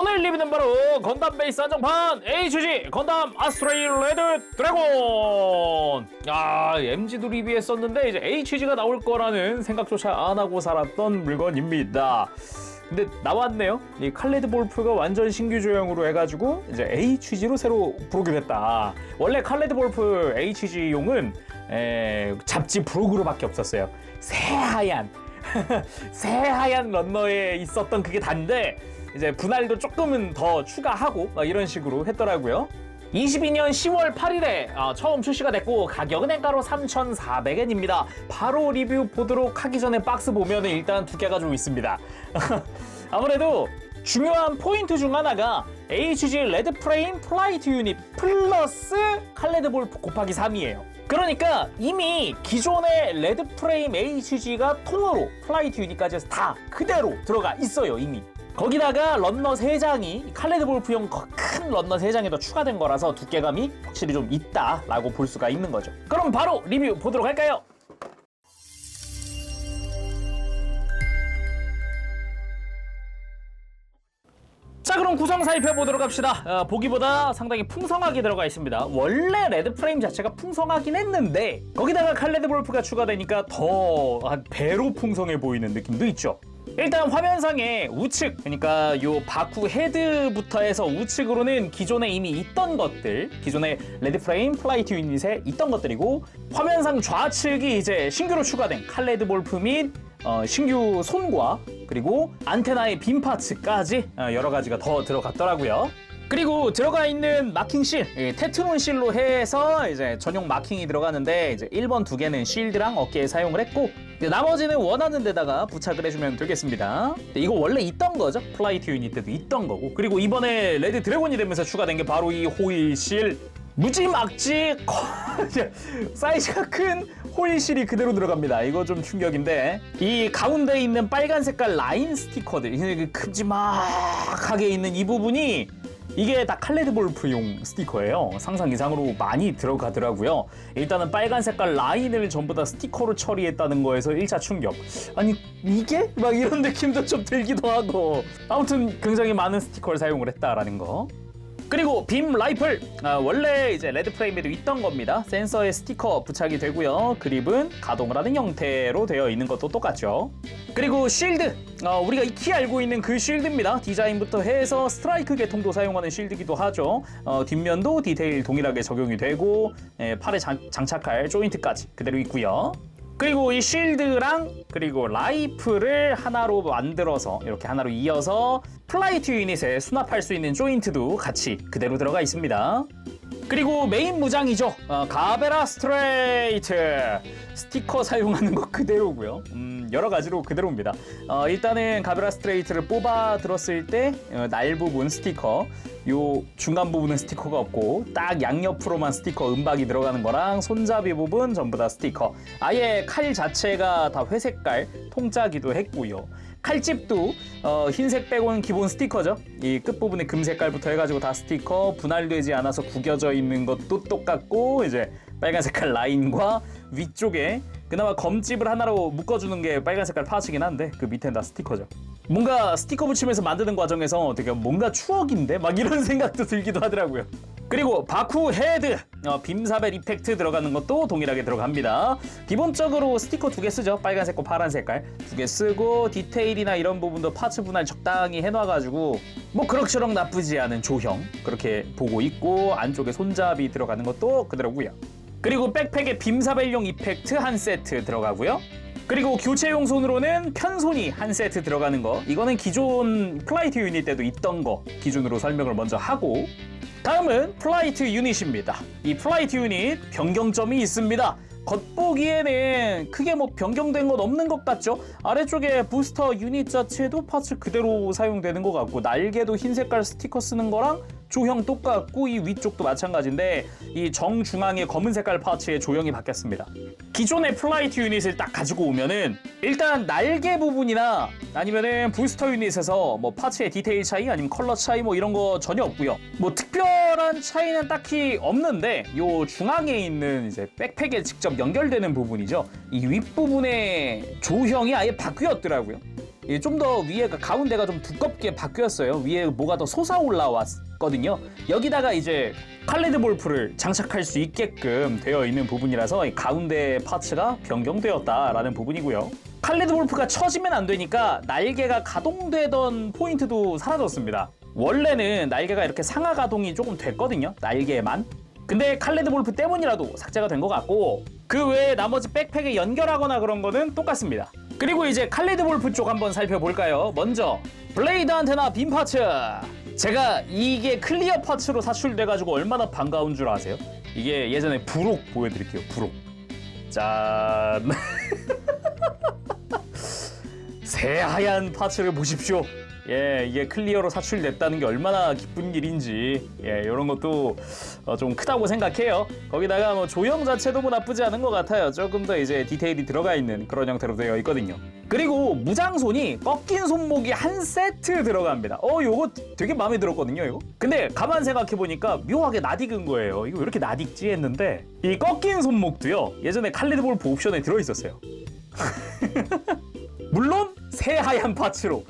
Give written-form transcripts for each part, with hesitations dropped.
오늘 리뷰는 바로 건담 베이스 한정판 HG 건담 아스트레이 레드 드래곤. MG도 리뷰했었는데 이제 HG가 나올 거라는 생각조차 안 하고 살았던 물건입니다. 근데 나왔네요. 이 칼레드 볼프가 완전 신규 조형으로 해가지고 이제 HG로 새로 부르게 됐다. 원래 칼레드 볼프 HG용은 잡지 브로그로밖에 없었어요. 새하얀 새하얀 런너에 있었던 그게 단데 이제 분할도 조금은 더 추가하고 막 이런 식으로 했더라고요. 22년 10월 8일에 처음 출시가 됐고 가격은 엔가로 3,400엔입니다. 바로 리뷰 보도록 하기 전에 박스 보면은 일단 두께가 좀 있습니다. 아무래도 중요한 포인트 중 하나가 HG 레드 프레임 플라이트 유닛 플러스 칼레드 볼프 곱하기 3이에요. 그러니까 이미 기존의 레드 프레임 HG가 통으로 플라이트 유닛까지 해서 다 그대로 들어가 있어요. 이미. 거기다가 런너 3장이 칼레드 볼프용 큰 런너 3장이 더 추가된 거라서 두께감이 확실히 좀 있다라고 볼 수가 있는 거죠. 그럼 바로 리뷰 보도록 할까요? 자, 그럼 구성 살펴보도록 합시다. 보기보다 상당히 풍성하게 들어가 있습니다. 원래 레드 프레임 자체가 풍성하긴 했는데 거기다가 칼레드 볼프가 추가되니까 더 한 배로 풍성해 보이는 느낌도 있죠. 일단 화면상에 우측, 그러니까 요 바쿠 헤드부터 해서 우측으로는 기존에 이미 있던 것들, 기존의 레드 프레임 플라이트 유닛에 있던 것들이고, 화면상 좌측이 이제 신규로 추가된 칼레드 볼프 및 신규 손과 그리고 안테나의 빔 파츠까지 여러 가지가 더 들어갔더라고요. 그리고 들어가 있는 마킹 실, 테트론 실로 해서 이제 전용 마킹이 들어가는데 이제 1번 2개는 실드랑 어깨에 사용을 했고 나머지는 원하는 데다가 부착을 해주면 되겠습니다. 이거 원래 있던 거죠. 플라이트 유닛 때도 있던 거고. 그리고 이번에 레드 드래곤이 되면서 추가된 게 바로 이 호일 실. 무지막지 사이즈가 큰 호일 실이 그대로 들어갑니다. 이거 좀 충격인데 이 가운데 있는 빨간 색깔 라인 스티커들, 큼지막하게 있는 이 부분이 이게 다 칼레드 볼프용 스티커예요. 상상 이상으로 많이 들어가더라고요. 일단은 빨간 색깔 라인을 전부 다 스티커로 처리했다는 거에서 1차 충격. 아니 이게? 막 이런 느낌도 좀 들기도 하고. 아무튼 굉장히 많은 스티커를 사용을 했다라는 거. 그리고 빔 라이플, 원래 이제 레드 프레임에도 있던 겁니다. 센서에 스티커 부착이 되고요. 그립은 가동을 하는 형태로 되어 있는 것도 똑같죠. 그리고 쉴드, 우리가 익히 알고 있는 그 쉴드입니다. 디자인부터 해서 스트라이크 계통도 사용하는 쉴드기도 하죠. 뒷면도 디테일 동일하게 적용이 되고 팔에 장착할 조인트까지 그대로 있고요. 그리고 이 쉴드랑 그리고 라이플을 하나로 만들어서 이렇게 하나로 이어서 플라이트 유닛에 수납할 수 있는 조인트도 같이 그대로 들어가 있습니다. 그리고 메인 무장이죠. 가베라 스트레이트 스티커 사용하는 거 그대로고요. 여러 가지로 그대로입니다. 일단은 가베라 스트레이트를 뽑아 들었을 때 날 부분 스티커, 요 중간 부분은 스티커가 없고 딱 양옆으로만 스티커 은박이 들어가는 거랑 손잡이 부분 전부 다 스티커. 아예 칼 자체가 다 회색깔 통짜기도 했고요. 칼집도 흰색 빼고는 기본 스티커죠. 이 끝부분에 금색깔부터 해가지고 다 스티커, 분할되지 않아서 구겨져 있는 것도 똑같고 이제 빨간 색깔 라인과 위쪽에 그나마 검집을 하나로 묶어주는 게 빨간 색깔 파츠긴 한데 그 밑에는 다 스티커죠. 뭔가 스티커 붙이면서 만드는 과정에서 되게 뭔가 추억인데? 막 이런 생각도 들기도 하더라고요. 그리고 바쿠 헤드, 빔사벨 이펙트 들어가는 것도 동일하게 들어갑니다. 기본적으로 스티커 2개 쓰죠. 빨간색과 파란색깔 2개 쓰고 디테일이나 이런 부분도 파츠 분할 적당히 해놔가지고 뭐 그럭저럭 나쁘지 않은 조형 그렇게 보고 있고, 안쪽에 손잡이 들어가는 것도 그대로고요. 그리고 백팩에 빔사벨용 이펙트 한 세트 들어가고요. 그리고 교체용 손으로는 편손이 한 세트 들어가는 거, 이거는 기존 플라이트 유닛 때도 있던 거 기준으로 설명을 먼저 하고, 다음은 플라이트 유닛입니다. 이 플라이트 유닛 변경점이 있습니다. 겉보기에는 크게 뭐 변경된 건 없는 것 같죠? 아래쪽에 부스터 유닛 자체도 파츠 그대로 사용되는 것 같고, 날개도 흰 색깔 스티커 쓰는 거랑 조형 똑같고, 이 위쪽도 마찬가지인데 이 정중앙의 검은 색깔 파츠의 조형이 바뀌었습니다. 기존의 플라이트 유닛을 딱 가지고 오면은 일단 날개 부분이나 아니면은 부스터 유닛에서 뭐 파츠의 디테일 차이 아니면 컬러 차이 뭐 이런 거 전혀 없고요. 뭐 특별한 차이는 딱히 없는데 요 중앙에 있는 이제 백팩에 직접 연결되는 부분이죠. 이 윗부분의 조형이 아예 바뀌었더라고요. 좀 더 위에가 가운데가 좀 두껍게 바뀌었어요. 위에 뭐가 더 솟아 올라왔거든요. 여기다가 이제 칼레드 볼프를 장착할 수 있게끔 되어 있는 부분이라서 이 가운데 파츠가 변경되었다라는 부분이고요. 칼레드 볼프가 쳐지면 안 되니까 날개가 가동되던 포인트도 사라졌습니다. 원래는 날개가 이렇게 상하 가동이 조금 됐거든요. 날개만. 근데 칼레드 볼프 때문이라도 삭제가 된 것 같고 그 외에 나머지 백팩에 연결하거나 그런 거는 똑같습니다. 그리고 이제 칼레드 볼프 쪽 한번 살펴볼까요? 먼저 블레이드 안테나 빔 파츠. 제가 이게 클리어 파츠로 사출돼가지고 얼마나 반가운 줄 아세요? 이게 예전에 부록 보여드릴게요. 부록. 짠. 새하얀 파츠를 보십시오. 예, 이게 클리어로 사출됐다는 게 얼마나 기쁜 일인지, 예, 이런 것도 좀 크다고 생각해요. 거기다가 뭐 조형 자체도 뭐 나쁘지 않은 것 같아요. 조금 더 이제 디테일이 들어가 있는 그런 형태로 되어 있거든요. 그리고 무장손이 꺾인 손목이 한 세트 들어갑니다. 요거 되게 마음에 들었거든요, 이거. 근데 가만 생각해 보니까 묘하게 낯익은 거예요. 이거 왜 이렇게 낯익지 했는데 이 꺾인 손목도요, 예전에 칼레드 볼프 옵션에 들어 있었어요. 물론 새하얀 파츠로.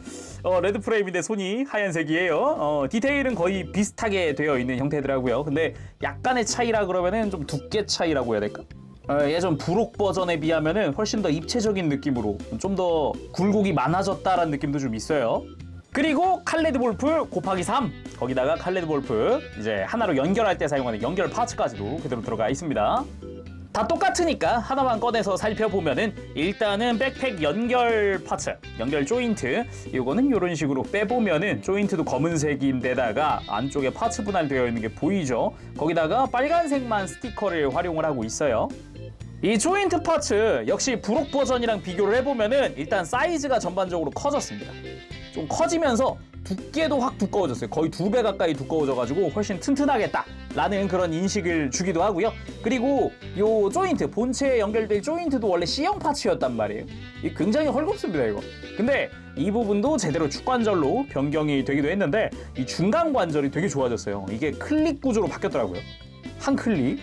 레드 프레임인데 손이 하얀색이에요. 디테일은 거의 비슷하게 되어 있는 형태더라고요. 근데 약간의 차이라 그러면은 좀 두께 차이라고 해야 될까? 예전 부록 버전에 비하면은 훨씬 더 입체적인 느낌으로 좀 더 굴곡이 많아졌다라는 느낌도 좀 있어요. 그리고 칼레드 볼프 곱하기 3 거기다가 칼레드 볼프 이제 하나로 연결할 때 사용하는 연결 파츠까지도 그대로 들어가 있습니다. 다 똑같으니까 하나만 꺼내서 살펴보면은 일단은 백팩 연결 파츠, 연결 조인트 이거는 이런 식으로 빼보면은 조인트도 검은색인데다가 안쪽에 파츠 분할되어 있는 게 보이죠. 거기다가 빨간색만 스티커를 활용을 하고 있어요. 이 조인트 파츠 역시 부록 버전이랑 비교를 해보면은 일단 사이즈가 전반적으로 커졌습니다. 좀 커지면서 두께도 확 두꺼워졌어요. 거의 2배 가까이 두꺼워져가지고 훨씬 튼튼하겠다라는 그런 인식을 주기도 하고요. 그리고 요 조인트, 본체에 연결될 조인트도 원래 C형 파츠였단 말이에요. 이 굉장히 헐겁습니다, 이거. 근데 이 부분도 제대로 축관절로 변경이 되기도 했는데 이 중간 관절이 되게 좋아졌어요. 이게 클릭 구조로 바뀌었더라고요. 한 클릭,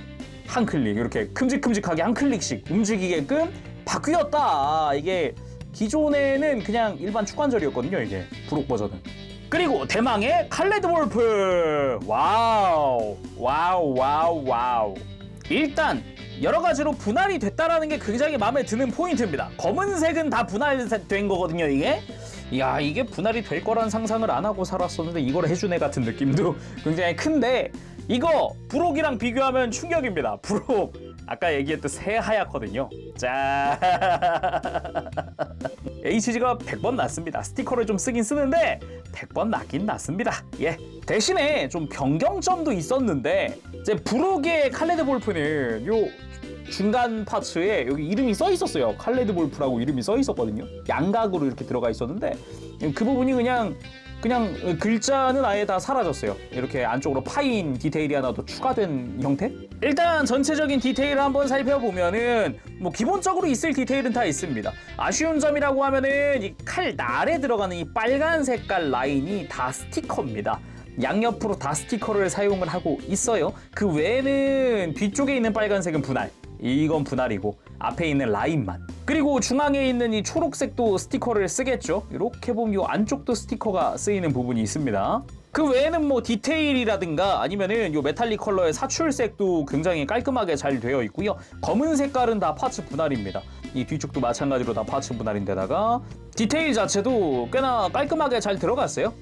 한 클릭 이렇게 큼직큼직하게 한 클릭씩 움직이게끔 바뀌었다. 이게 기존에는 그냥 일반 축관절이었거든요, 이게 부록 버전은. 그리고 대망의 칼레드 볼프. 와우 와우 와우 와우. 일단 여러 가지로 분할이 됐다라는 게 굉장히 마음에 드는 포인트입니다. 검은색은 다 분할된 거거든요, 이게. 이야, 이게 분할이 될 거란 상상을 안 하고 살았었는데 이걸 해준 애 같은 느낌도 굉장히 큰데 이거 부록이랑 비교하면 충격입니다. 부록 아까 얘기했던 새하얗거든요. 자, HG가 100번 낫습니다. 스티커를 좀 쓰긴 쓰는데 100번 낫긴 낫습니다. 예. 대신에 좀 변경점도 있었는데 이제 부록의 칼레드 볼프는 요 중간 파츠에 여기 이름이 써 있었어요. 칼레드 볼프라고 이름이 써 있었거든요. 양각으로 이렇게 들어가 있었는데 그 부분이 그냥 글자는 아예 다 사라졌어요. 이렇게 안쪽으로 파인 디테일이 하나 더 추가된 형태? 일단 전체적인 디테일을 한번 살펴보면은 뭐 기본적으로 있을 디테일은 다 있습니다. 아쉬운 점이라고 하면은 이 칼날에 들어가는 이 빨간 색깔 라인이 다 스티커입니다. 양옆으로 다 스티커를 사용을 하고 있어요. 그 외에는 뒤쪽에 있는 빨간색은 분할. 이건 분할이고 앞에 있는 라인만. 그리고 중앙에 있는 이 초록색도 스티커를 쓰겠죠. 이렇게 보면 이 안쪽도 스티커가 쓰이는 부분이 있습니다. 그 외에는 뭐 디테일이라든가 아니면은 이 메탈릭 컬러의 사출색도 굉장히 깔끔하게 잘 되어 있고요. 검은 색깔은 다 파츠 분할입니다. 이 뒤쪽도 마찬가지로 다 파츠 분할인데다가 디테일 자체도 꽤나 깔끔하게 잘 들어갔어요.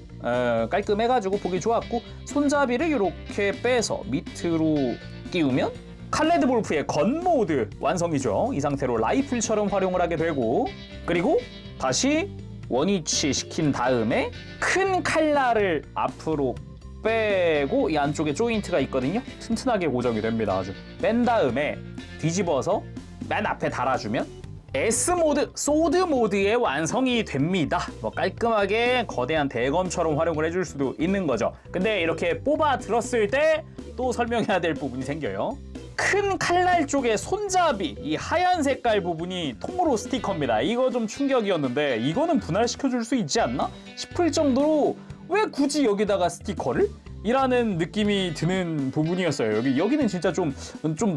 깔끔해가지고 보기 좋았고 손잡이를 이렇게 빼서 밑으로 끼우면 칼레드 볼프의 건 모드 완성이죠. 이 상태로 라이플처럼 활용을 하게 되고 그리고 다시 원위치 시킨 다음에 큰 칼날을 앞으로 빼고 이 안쪽에 조인트가 있거든요. 튼튼하게 고정이 됩니다. 아주 뺀 다음에 뒤집어서 맨 앞에 달아주면 S모드, 소드 모드의 완성이 됩니다. 뭐 깔끔하게 거대한 대검처럼 활용을 해줄 수도 있는 거죠. 근데 이렇게 뽑아 들었을 때 또 설명해야 될 부분이 생겨요. 큰 칼날 쪽에 손잡이 이 하얀 색깔 부분이 통으로 스티커입니다. 이거 좀 충격이었는데 이거는 분할시켜줄 수 있지 않나 싶을 정도로 왜 굳이 여기다가 스티커를? 이라는 느낌이 드는 부분이었어요. 여기는 진짜 좀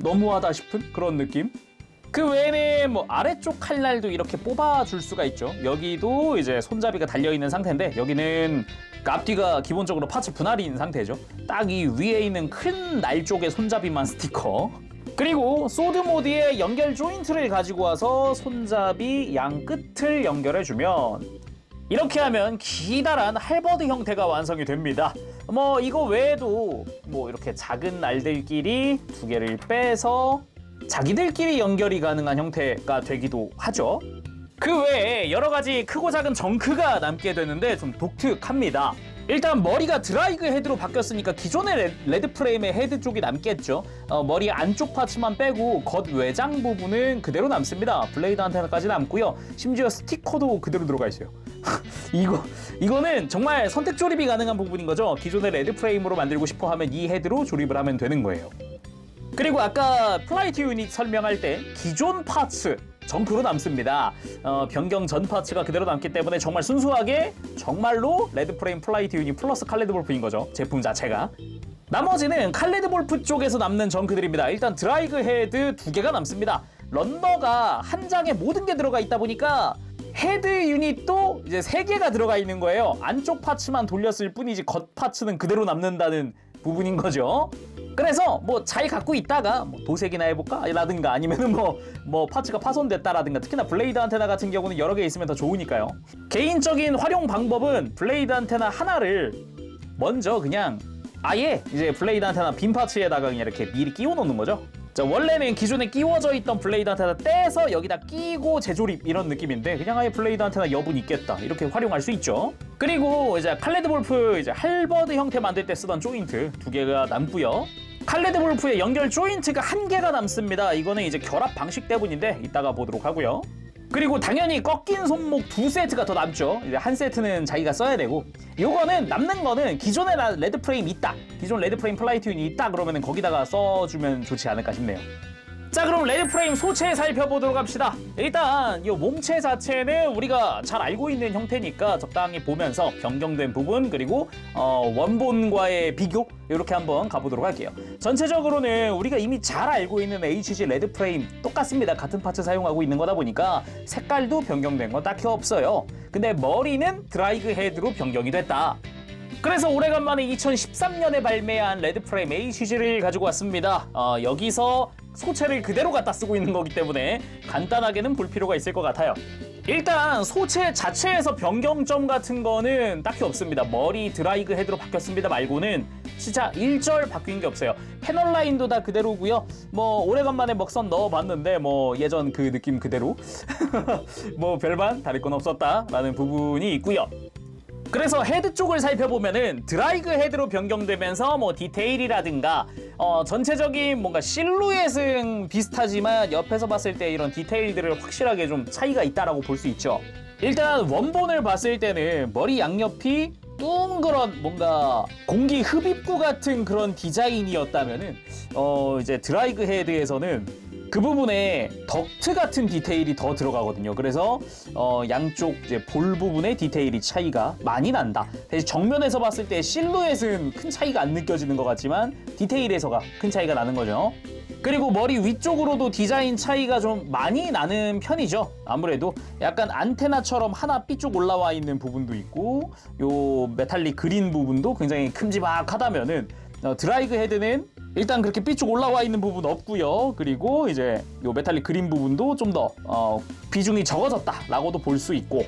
너무하다 싶은 그런 느낌? 그 외에는 뭐 아래쪽 칼날도 이렇게 뽑아줄 수가 있죠. 여기도 이제 손잡이가 달려있는 상태인데 여기는 앞뒤가 기본적으로 파츠 분할인 상태죠. 딱 이 위에 있는 큰 날 쪽에 손잡이만 스티커. 그리고 소드 모드의 연결 조인트를 가지고 와서 손잡이 양 끝을 연결해주면 이렇게 하면 기다란 할버드 형태가 완성이 됩니다. 뭐 이거 외에도 뭐 이렇게 작은 날들끼리 두 개를 빼서 자기들끼리 연결이 가능한 형태가 되기도 하죠. 그 외에 여러 가지 크고 작은 정크가 남게 되는데 좀 독특합니다. 일단 머리가 드라이그 헤드로 바뀌었으니까 기존의 레드 프레임의 헤드 쪽이 남겠죠. 머리 안쪽 파츠만 빼고 겉 외장 부분은 그대로 남습니다. 블레이드 안테나까지 남고요. 심지어 스티커도 그대로 들어가 있어요. 이거는 정말 선택 조립이 가능한 부분인 거죠. 기존의 레드 프레임으로 만들고 싶어 하면 이 헤드로 조립을 하면 되는 거예요. 그리고 아까 플라이트 유닛 설명할 때 기존 파츠 정크로 남습니다. 변경 전 파츠가 그대로 남기 때문에 정말 순수하게 정말로 레드 프레임 플라이트 유닛 플러스 칼레드 볼프인 거죠. 제품 자체가. 나머지는 칼레드 볼프 쪽에서 남는 정크들입니다. 일단 드라이그 헤드 2개가 남습니다. 런너가 한 장에 모든 게 들어가 있다 보니까 헤드 유닛도 이제 3개가 들어가 있는 거예요. 안쪽 파츠만 돌렸을 뿐이지 겉 파츠는 그대로 남는다는 부분인 거죠. 그래서 뭐 잘 갖고 있다가 뭐 도색이나 해볼까? 라든가 아니면은 뭐 파츠가 파손됐다라든가 특히나 블레이드 안테나 같은 경우는 여러 개 있으면 더 좋으니까요. 개인적인 활용 방법은 블레이드 안테나 하나를 먼저 그냥 아예 이제 블레이드 안테나 빈 파츠에다가 그냥 이렇게 미리 끼워 놓는 거죠. 자, 원래는 기존에 끼워져 있던 블레이드 안테나 떼서 여기다 끼고 재조립 이런 느낌인데 그냥 아예 블레이드 안테나 여분 있겠다 이렇게 활용할 수 있죠. 그리고 이제 칼레드 볼프 이제 할버드 형태 만들 때 쓰던 조인트 2개가 남고요. 칼레드 볼프의 연결 조인트가 1개가 남습니다. 이거는 이제 결합 방식 때문인데 이따가 보도록 하고요. 그리고 당연히 꺾인 손목 2세트가 더 남죠. 이제 한 세트는 자기가 써야 되고 요거는 남는 거는 기존에 레드 프레임 있다. 기존 레드 프레임 플라이트 유닛 있다 그러면은 거기다가 써주면 좋지 않을까 싶네요. 자, 그럼 레드 프레임 소체 살펴보도록 합시다. 일단 이 몸체 자체는 우리가 잘 알고 있는 형태니까 적당히 보면서 변경된 부분 그리고 원본과의 비교 이렇게 한번 가보도록 할게요. 전체적으로는 우리가 이미 잘 알고 있는 HG 레드 프레임 똑같습니다. 같은 파츠 사용하고 있는 거다 보니까 색깔도 변경된 건 딱히 없어요. 근데 머리는 드라이그 헤드로 변경이 됐다. 그래서 오래간만에 2013년에 발매한 레드 프레임 HG를 가지고 왔습니다. 여기서 소체를 그대로 갖다 쓰고 있는 거기 때문에 간단하게는 볼 필요가 있을 것 같아요. 일단 소체 자체에서 변경점 같은 거는 딱히 없습니다. 머리 드라이그 헤드로 바뀌었습니다 말고는 진짜 일절 바뀐 게 없어요. 패널 라인도 다 그대로고요. 뭐 오래간만에 먹선 넣어봤는데 뭐 예전 그 느낌 그대로 뭐 별반 다를 건 없었다라는 부분이 있고요. 그래서 헤드 쪽을 살펴보면은 드라이그 헤드로 변경되면서 뭐 디테일이라든가 전체적인 뭔가 실루엣은 비슷하지만 옆에서 봤을 때 이런 디테일들을 확실하게 좀 차이가 있다라고 볼 수 있죠. 일단 원본을 봤을 때는 머리 양옆이 둥그런 뭔가 공기 흡입구 같은 그런 디자인이었다면은 이제 드라이그 헤드에서는 그 부분에 덕트 같은 디테일이 더 들어가거든요. 그래서 양쪽 이제 볼 부분의 디테일이 차이가 많이 난다. 대신 정면에서 봤을 때 실루엣은 큰 차이가 안 느껴지는 것 같지만 디테일에서가 큰 차이가 나는 거죠. 그리고 머리 위쪽으로도 디자인 차이가 좀 많이 나는 편이죠. 아무래도 약간 안테나처럼 하나 삐쭉 올라와 있는 부분도 있고 요 메탈릭 그린 부분도 굉장히 큼지막하다면은 드라이그 헤드는 일단 그렇게 삐쭉 올라와 있는 부분 없고요. 그리고 이제 요 메탈릭 그린 부분도 좀 더 비중이 적어졌다라고도 볼 수 있고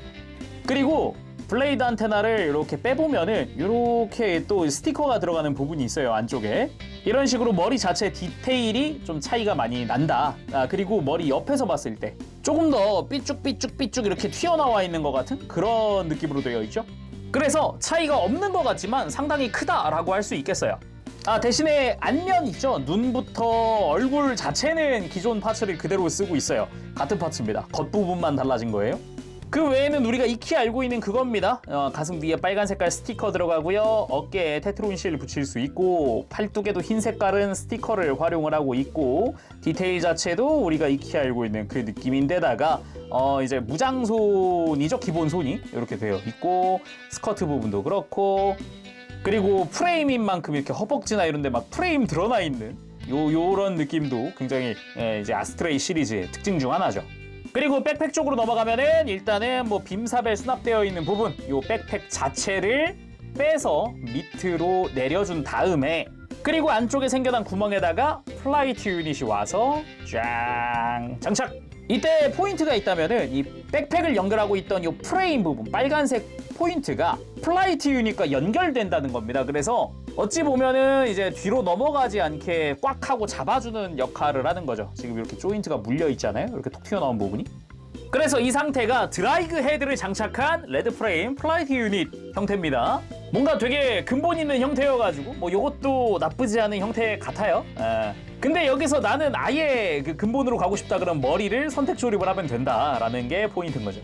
그리고 블레이드 안테나를 이렇게 빼보면은 이렇게 또 스티커가 들어가는 부분이 있어요. 안쪽에 이런 식으로 머리 자체 디테일이 좀 차이가 많이 난다. 그리고 머리 옆에서 봤을 때 조금 더 삐쭉삐쭉 이렇게 튀어나와 있는 것 같은 그런 느낌으로 되어 있죠. 그래서 차이가 없는 것 같지만 상당히 크다라고 할 수 있겠어요. 대신에 안면 있죠? 눈부터 얼굴 자체는 기존 파츠를 그대로 쓰고 있어요. 같은 파츠입니다. 겉부분만 달라진 거예요. 그 외에는 우리가 익히 알고 있는 그겁니다. 가슴 위에 빨간 색깔 스티커 들어가고요. 어깨에 테트론 실 붙일 수 있고 팔뚝에도 흰 색깔은 스티커를 활용을 하고 있고 디테일 자체도 우리가 익히 알고 있는 그 느낌인데다가 이제 무장손이죠. 기본 손이 이렇게 되어 있고 스커트 부분도 그렇고 그리고 프레임인 만큼 이렇게 허벅지나 이런 데 막 프레임 드러나 있는 요런 느낌도 굉장히 이제 아스트레이 시리즈의 특징 중 하나죠. 그리고 백팩 쪽으로 넘어가면은 일단은 뭐 빔사벨 수납되어 있는 부분, 요 백팩 자체를 빼서 밑으로 내려준 다음에, 그리고 안쪽에 생겨난 구멍에다가 플라이트 유닛이 와서 짱 장착. 이때 포인트가 있다면은 이 백팩을 연결하고 있던 이 프레임 부분, 빨간색 포인트가 플라이트 유닛과 연결된다는 겁니다. 그래서 어찌 보면은 이제 뒤로 넘어가지 않게 꽉 하고 잡아주는 역할을 하는 거죠. 지금 이렇게 조인트가 물려 있잖아요. 이렇게 톡 튀어나온 부분이. 그래서 이 상태가 드라이그 헤드를 장착한 레드 프레임 플라이트 유닛 형태입니다. 뭔가 되게 근본 있는 형태여가지고 뭐 요것도 나쁘지 않은 형태 같아요. 근데 여기서 나는 아예 그 근본으로 가고 싶다 그러면 머리를 선택 조립을 하면 된다라는 게 포인트인 거죠.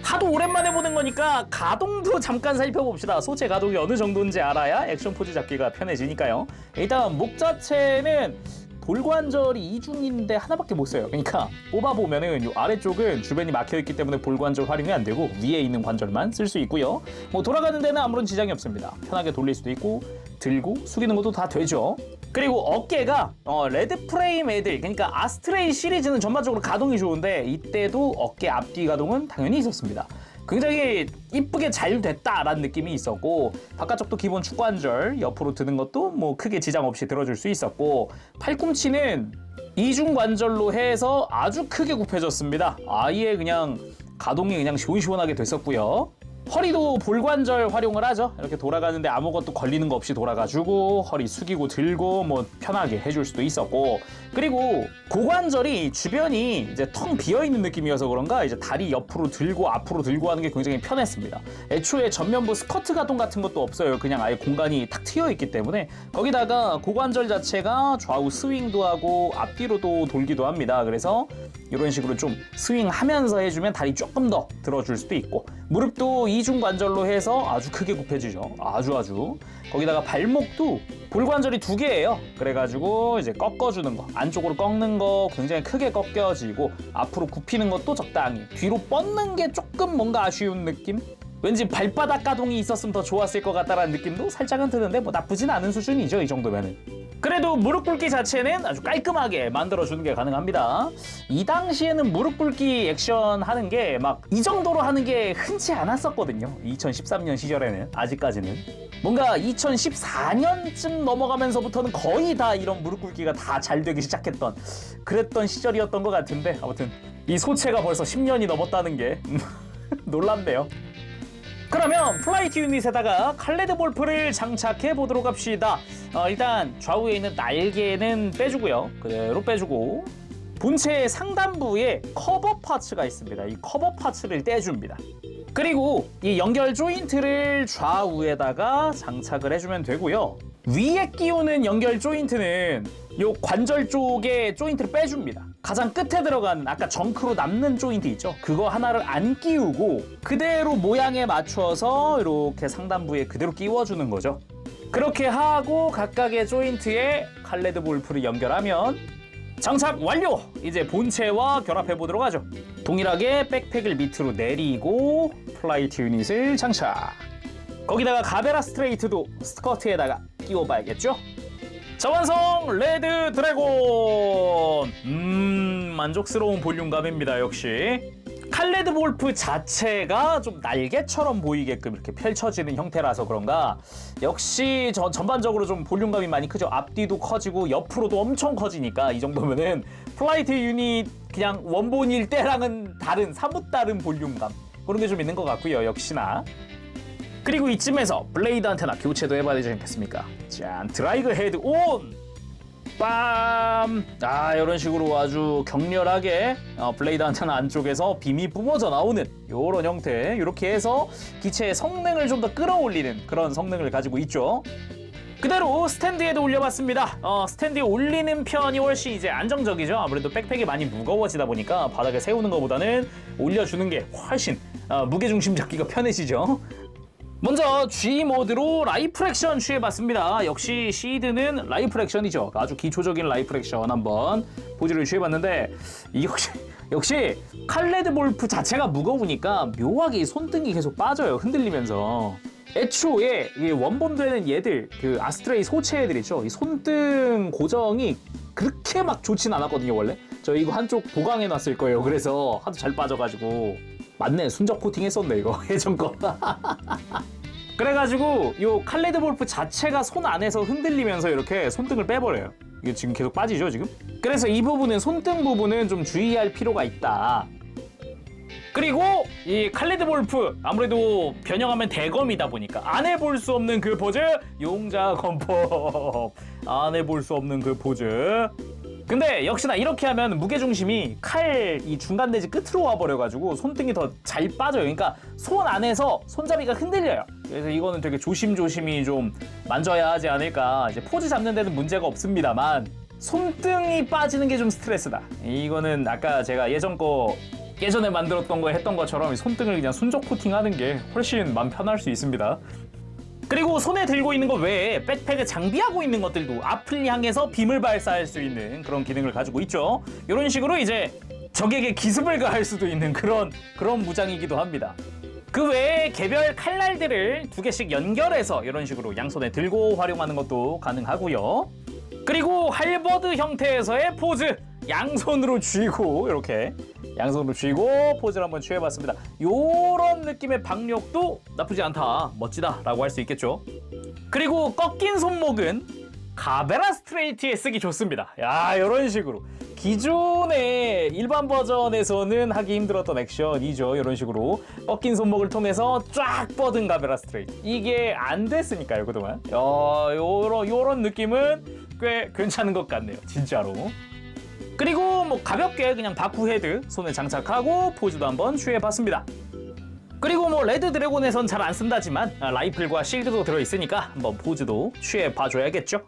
하도 오랜만에 보는 거니까 가동도 잠깐 살펴봅시다. 소체 가동이 어느 정도인지 알아야 액션 포즈 잡기가 편해지니까요. 일단 목 자체는 볼관절이 이중인데 하나밖에 못 써요. 그러니까 뽑아보면은 이 아래쪽은 주변이 막혀있기 때문에 볼관절 활용이 안 되고 위에 있는 관절만 쓸 수 있고요. 뭐 돌아가는 데는 아무런 지장이 없습니다. 편하게 돌릴 수도 있고 들고 숙이는 것도 다 되죠. 그리고 어깨가 레드 프레임 애들, 그러니까 아스트레이 시리즈는 전반적으로 가동이 좋은데 이때도 어깨 앞뒤 가동은 당연히 있었습니다. 굉장히 이쁘게 잘 됐다라는 느낌이 있었고, 바깥쪽도 기본 축관절 옆으로 드는 것도 뭐 크게 지장 없이 들어줄 수 있었고, 팔꿈치는 이중 관절로 해서 아주 크게 굽혀졌습니다. 아예 그냥 가동이 그냥 시원시원하게 됐었고요. 허리도 볼관절 활용을 하죠. 이렇게 돌아가는데 아무것도 걸리는 거 없이 돌아가지고 허리 숙이고 들고 뭐 편하게 해줄 수도 있었고, 그리고 고관절이 주변이 이제 텅 비어있는 느낌이어서 그런가 이제 다리 옆으로 들고 앞으로 들고 하는 게 굉장히 편했습니다. 애초에 전면부 스커트 가동 같은 것도 없어요. 그냥 아예 공간이 탁 트여있기 때문에. 거기다가 고관절 자체가 좌우 스윙도 하고 앞뒤로도 돌기도 합니다. 그래서 이런 식으로 좀 스윙하면서 해주면 다리 조금 더 들어줄 수도 있고, 무릎도 이중 관절로 해서 아주 크게 굽혀지죠. 아주. 거기다가 발목도 볼관절이 2개예요. 그래가지고 이제 꺾어주는 거, 안쪽으로 꺾는 거 굉장히 크게 꺾여지고, 앞으로 굽히는 것도 적당히, 뒤로 뻗는 게 조금 뭔가 아쉬운 느낌? 왠지 발바닥 가동이 있었으면 더 좋았을 것 같다라는 느낌도 살짝은 드는데 뭐 나쁘진 않은 수준이죠, 이 정도면은. 그래도 무릎 꿇기 자체는 아주 깔끔하게 만들어주는 게 가능합니다. 이 당시에는 무릎 꿇기 액션 하는 게 막 이 정도로 하는 게 흔치 않았었거든요. 2013년 시절에는, 아직까지는. 뭔가 2014년쯤 넘어가면서부터는 거의 다 이런 무릎 꿇기가 다 잘 되기 시작했던 그랬던 시절이었던 것 같은데, 아무튼 이 소체가 벌써 10년이 넘었다는 게 놀랍네요. 그러면 플라이트 유닛에다가 칼레드 볼프를 장착해 보도록 합시다. 일단 좌우에 있는 날개는 빼주고요. 그대로 빼주고, 본체의 상단부에 커버 파츠가 있습니다. 이 커버 파츠를 떼줍니다. 그리고 이 연결 조인트를 좌우에다가 장착을 해주면 되고요. 위에 끼우는 연결 조인트는 요 관절 쪽에 조인트를 빼줍니다. 가장 끝에 들어가는 아까 정크로 남는 조인트 있죠? 그거 하나를 안 끼우고 그대로 모양에 맞춰서 이렇게 상단부에 그대로 끼워주는 거죠. 그렇게 하고 각각의 조인트에 칼레드 볼프를 연결하면 장착 완료! 이제 본체와 결합해 보도록 하죠. 동일하게 백팩을 밑으로 내리고 플라이트 유닛을 장착. 거기다가 가베라 스트레이트도 스커트에다가 끼워봐야겠죠? 자, 완성! 레드 드래곤! 만족스러운 볼륨감입니다, 역시. 칼레드 볼프 자체가 좀 날개처럼 보이게끔 이렇게 펼쳐지는 형태라서 그런가 역시 전반적으로 좀 볼륨감이 많이 크죠. 앞뒤도 커지고 옆으로도 엄청 커지니까 이 정도면은 플라이트 유닛 그냥 원본일 때랑은 다른, 사뭇 다른 볼륨감, 그런 게 좀 있는 것 같고요, 역시나. 그리고 이쯤에서 블레이드 안테나 교체도 해봐야 되지 않겠습니까? 짠, 드라이그 헤드 온! 빰! 이런 식으로 아주 격렬하게 블레이드 안테나 안쪽에서 빔이 뿜어져 나오는 이런 형태, 이렇게 해서 기체의 성능을 좀 더 끌어올리는 그런 성능을 가지고 있죠. 그대로 스탠드에도 올려봤습니다. 스탠드에 올리는 편이 훨씬 이제 안정적이죠. 아무래도 백팩이 많이 무거워지다 보니까 바닥에 세우는 것보다는 올려주는 게 훨씬 무게중심 잡기가 편해지죠. 먼저 G 모드로 라이플 액션 취해봤습니다. 역시 시드는 라이플 액션이죠. 아주 기초적인 라이플 액션 한번 포즈를 취해봤는데, 역시 칼레드 볼프 자체가 무거우니까 묘하게 손등이 계속 빠져요, 흔들리면서. 애초에 이 원본되는 얘들 그 아스트레이 소체 애들 있죠. 이 손등 고정이 그렇게 막 좋진 않았거든요 원래. 저 이거 한쪽 보강해 놨을 거예요. 그래서 하도 잘 빠져가지고. 맞네, 순적 코팅 했었네 이거 예전 거. 그래가지고 요 칼레드 볼프 자체가 손 안에서 흔들리면서 이렇게 손등을 빼버려요. 이게 지금 계속 빠지죠 지금? 그래서 이 부분은 손등 부분은 좀 주의할 필요가 있다. 그리고 이 칼레드 볼프 아무래도 변형하면 대검이다 보니까 안 해볼 수 없는 그 포즈, 용자 검법. 안 해볼 수 없는 그 포즈. 근데 역시나 이렇게 하면 무게중심이 칼 이 중간 내지 끝으로 와버려가지고 손등이 더 잘 빠져요. 그러니까 손 안에서 손잡이가 흔들려요. 그래서 이거는 되게 조심조심히 좀 만져야 하지 않을까. 이제 포즈 잡는 데는 문제가 없습니다만 손등이 빠지는 게 좀 스트레스다. 이거는 아까 제가 예전에 만들었던 거 했던 것처럼 손등을 그냥 순적 코팅하는 게 훨씬 마음 편할 수 있습니다. 그리고 손에 들고 있는 것 외에 백팩에 장비하고 있는 것들도 앞을 향해서 빔을 발사할 수 있는 그런 기능을 가지고 있죠. 이런 식으로 이제 적에게 기습을 가할 수도 있는 그런 무장이기도 합니다. 그 외에 개별 칼날들을 2개씩 연결해서 이런 식으로 양손에 들고 활용하는 것도 가능하고요. 그리고 할버드 형태에서의 포즈, 양손으로 쥐고 이렇게 양손으로 쥐고 포즈를 한번 취해봤습니다. 요런 느낌의 박력도 나쁘지 않다, 멋지다라고 할 수 있겠죠. 그리고 꺾인 손목은 가베라 스트레이트에 쓰기 좋습니다. 야, 이런 식으로 기존의 일반 버전에서는 하기 힘들었던 액션이죠. 이런 식으로 꺾인 손목을 통해서 쫙 뻗은 가베라 스트레이트, 이게 안 됐으니까요 그동안. 요런 느낌은 꽤 괜찮은 것 같네요 진짜로. 그리고 뭐 가볍게 그냥 바쿠 헤드 손에 장착하고 포즈도 한번 취해봤습니다. 그리고 뭐 레드 드래곤에선 잘 안 쓴다지만 라이플과 실드도 들어있으니까 한번 포즈도 취해봐줘야겠죠.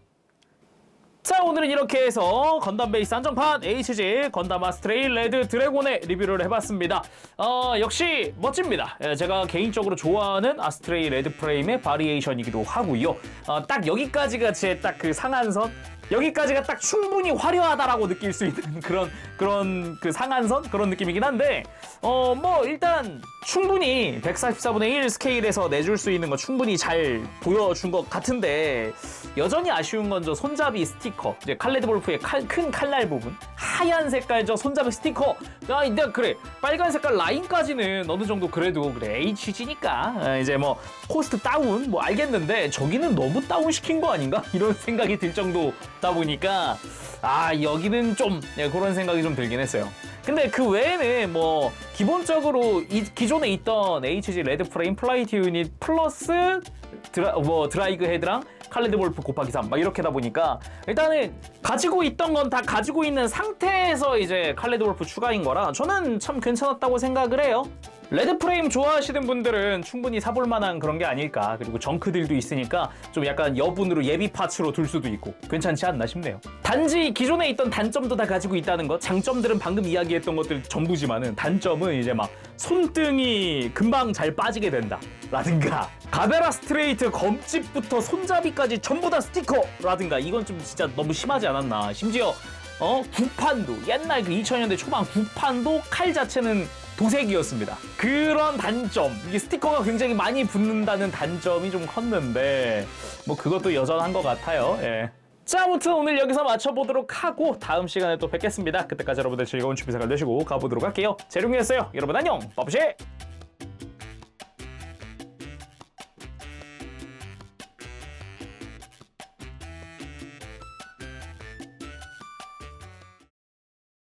자, 오늘은 이렇게 해서 건담 베이스 한정판 HG 건담 아스트레이 레드 드래곤의 리뷰를 해봤습니다. 역시 멋집니다. 제가 개인적으로 좋아하는 아스트레이 레드 프레임의 바리에이션이기도 하고요. 딱 여기까지가 제 딱 그 상한선, 여기까지가 딱 충분히 화려하다라고 느낄 수 있는 그런 그 상한선 그런 느낌이긴 한데 뭐 일단 충분히 144분의 1 스케일에서 내줄 수 있는 거 충분히 잘 보여준 것 같은데, 여전히 아쉬운 건 저 손잡이 스티커, 이제 칼레드 볼프의 큰 칼날 부분 하얀 색깔 저 손잡이 스티커. 근데 그래 빨간 색깔 라인까지는 어느 정도 그래도 그래 HG니까 이제 뭐 코스트 다운 뭐 알겠는데 저기는 너무 다운 시킨 거 아닌가 이런 생각이 들 정도다 보니까 여기는 좀 그런 생각이 좀 들긴 했어요. 근데 그 외에는 뭐 기본적으로 기존에 있던 HG 레드 프레임 플라이트 유닛 플러스 드라이그 헤드랑 칼레드 볼프 곱하기 3 막 이렇게다 보니까 일단은 가지고 있던 건 다 가지고 있는 상태에서 이제 칼레드 볼프 추가인 거라 저는 참 괜찮았다고 생각을 해요. 레드 프레임 좋아하시는 분들은 충분히 사볼 만한 그런 게 아닐까. 그리고 정크들도 있으니까 좀 약간 여분으로 예비 파츠로 둘 수도 있고 괜찮지 않나 싶네요. 단지 기존에 있던 단점도 다 가지고 있다는 것, 장점들은 방금 이야기했던 것들 전부지만은 단점은 이제 막 손등이 금방 잘 빠지게 된다 라든가 가베라 스트레이트 검집부터 손잡이까지 전부 다 스티커라든가 이건 좀 진짜 너무 심하지 않았나. 심지어 구판도 옛날 그 2000년대 초반 구판도 칼 자체는 도색이었습니다. 그런 단점, 이게 스티커가 굉장히 많이 붙는다는 단점이 좀 컸는데 뭐 그것도 여전한 것 같아요. 예. 자, 아무튼 오늘 여기서 마쳐보도록 하고 다음 시간에 또 뵙겠습니다. 그때까지 여러분들 즐거운 취미 생활 되시고 가보도록 할게요. 재룡이었어요. 여러분 안녕. 빠부시.